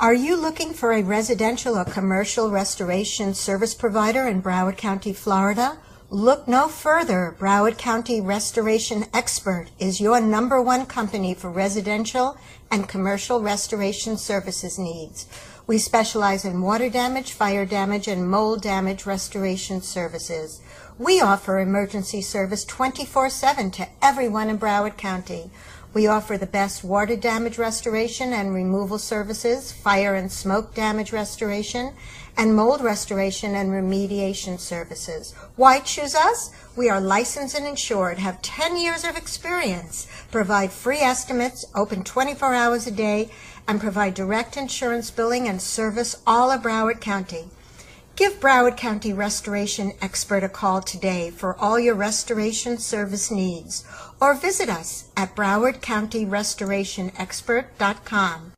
Are you looking for a residential or commercial restoration service provider in Broward County, Florida? Look no further. Broward County Restoration Expert is your #1 company for residential and commercial restoration services needs. We specialize in water damage, fire damage, and mold damage restoration services. We offer emergency service 24/7 to everyone in Broward County. We offer the best water damage restoration and removal services, fire and smoke damage restoration, and mold restoration and remediation services. Why choose us? We are licensed and insured, have 10 years of experience, provide free estimates, open 24 hours a day, and provide direct insurance billing and service all of Broward County. Give Broward County Restoration Expert a call today for all your restoration service needs, or visit us at browardcountyrestorationexpert.com.